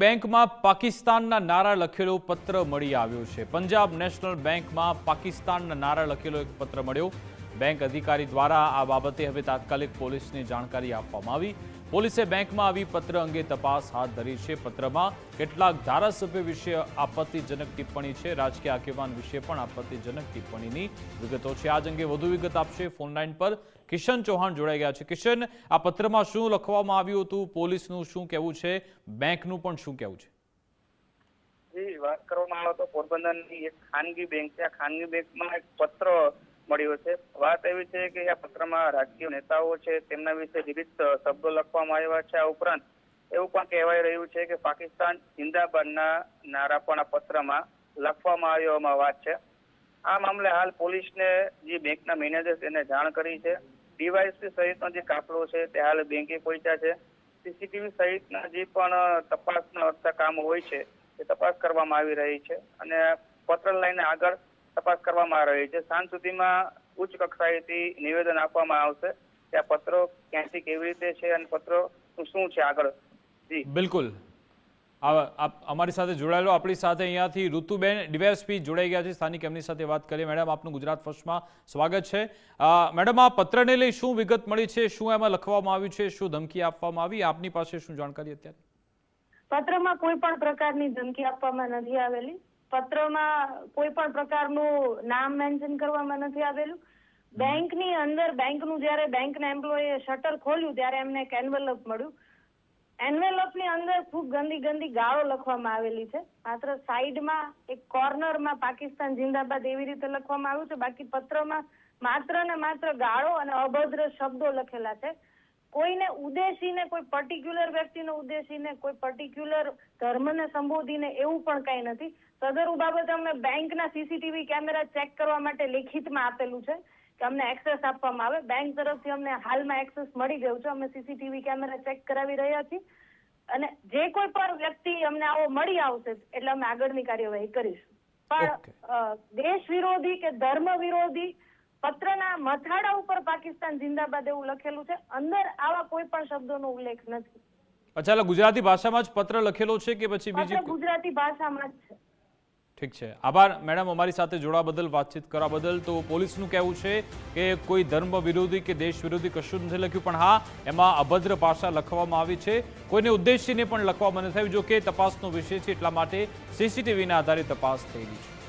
બેંકમાં પાકિસ્તાનના નારા લખેલો પત્ર મળી આવ્યો છે। પંજાબ નેશનલ બેંકમાં પાકિસ્તાનના નારા લખેલો એક પત્ર મળ્યો। બેંક અધિકારી દ્વારા આ બાબતે હવે તાત્કાલિક પોલીસને જાણકારી આપવામાં આવી। પોલીસે બેંકમાં આવી પત્ર અંગે તપાસ હાથ ધરી છે। પત્રમાં કેટલાક ધારાસભ્ય વિશે આપત્તિજનક ટિપ્પણી છે। રાજકીય આગેવાન વિશે પણ આપત્તિજનક ટિપ્પણીની વિગતો છે। આજ અંગે વધુ વિગત આપશે ફોન લાઈન પર કિશન ચૌહાણ જોડાઈ ગયા છે। કિશન, આ પત્રમાં શું લખવામાં આવ્યું હતું, પોલીસનું શું કહેવું છે, બેંકનું પણ શું કહેવું છે? જી, વાત કરવામાં આવે તો પોરબંદરની એક ખાનગી બેંક છે। આ ખાનગી બેંકમાં એક પત્ર મળ્યો છે। વાત એવી છે કે આ પત્રમાં રાજકીય નેતાઓ છે તેમના વિશે વિવિધ શબ્દો લખવામાં આવ્યા છે। આ ઉપરાંત એવું પણ કહેવાય રહ્યું છે કે પાકિસ્તાન જિંદાબાદના નારા પણ આ પત્રમાં લખવામાં આવ્યામાં વાત છે। આ મામલે હાલ પોલીસને જે બેંકના મેનેજર તેને જાણ કરી છે। ડીવાયએસપી સહિતનો જે કાફલો છે તે હાલ બેંકે પહોંચ્યા છે। સીસીટીવી સહિતના જે પણ તપાસના અર્થા કામો હોય છે તે તપાસ કરવામાં આવી રહી છે અને પત્ર લઈને આગળ તપાસ કરવામાં આવી રહી છે। સાંજ સુધીમાં ઉચ્ચ કક્ષાએથી નિવેદન આપવામાં આવશે કે આ પત્રો ક્યાંથી કેવી રીતે છે અને પત્રનું શું છે આગળ। જી બિલકુલ, અમારી સાથે જોડાયેલો આપણી સાથે અહીંયાથી ઋતુબેન ડીવાયએસપી જોડાઈ ગયા છે સ્થાનિક, એમની સાથે વાત કરીએ। મેડમ, આપનું ગુજરાત ફર્સ્ટમાં સ્વાગત છે। મેડમ, આ પત્રને લઈ શું વિગત મળી છે, શું એમાં લખવામાં આવ્યું છે, શું ધમકી આપવામાં આવી, આપની પાસે શું જાણકારી અત્યારે? પત્રમાં કોઈ પણ પ્રકારની ધમકી આપવામાં નથી આવેલી। પત્રમાં કોઈ પણ પ્રકારનું નામ મેન્શન કરવામાં નથી આવેલું। બેંકની અંદર બેંકનું જ્યારે બેંકના એમ્પ્લોયે શટર ખોલ્યું ત્યારે એમને એક એન્વેલપ મળ્યું। એન્વેલપની અંદર ખૂબ ગંદી ગાળો લખવામાં આવેલી છે। માત્ર સાઈડમાં એક કોર્નરમાં પાકિસ્તાન જિંદાબાદ એવી રીતે લખવામાં આવ્યું છે, બાકી પત્રમાં માત્ર ને માત્ર ગાળો અને અભદ્ર શબ્દો લખેલા છે। કોઈને ઉદ્દેશીને, કોઈ પર્ટિક્યુલર વ્યક્તિને ઉદ્દેશીને, કોઈ પર્ટિક્યુલર ધર્મને સંબોધીને એવું પણ કંઈ નથી। સદરુ બાબતે અમને બેંકના સીસીટીવી કેમેરા ચેક કરવા માટે લેખિતમાં આપેલું છે કે અમને એક્સેસ આપવામાં આવે। બેંક તરફથી અમને હાલમાં એક્સેસ મળી ગયું છે। અમે સીસીટીવી કેમેરા ચેક કરાવી રહ્યા છીએ અને જે કોઈ પણ વ્યક્તિ અમને આવો મળી આવશે એટલે અમે આગળની કાર્યવાહી કરીશું। પણ દેશ વિરોધી કે ધર્મ વિરોધી પત્રના મથાળા ઉપર પાકિસ્તાન જિંદાબાદ એવું લખેલું છે, અંદર આવા કોઈ પણ શબ્દોનો ઉલ્લેખ નથી। અચ્છા, એટલે ગુજરાતી ભાષામાં જ પત્ર લખેલો છે કે પછી બીજી? ગુજરાતી ભાષામાં જ છે। ઠીક છે, આભાર મેડમ અમારી સાથે જોડવા બદલ, વાતચીત કરવા બદલ। તો પોલીસનું કહેવું છે કે કોઈ ધર્મ વિરોધી કે દેશ વિરોધી કશું નથી લખ્યું, પણ હા, એમાં અભદ્ર ભાષા લખવામાં આવી છે। કોઈને ઉદ્દેશીને પણ લખવામાં નથી આવ્યું। જો કે તપાસનો વિષય છે એટલા માટે સીસીટીવીના આધારે તપાસ થઈ રહી છે।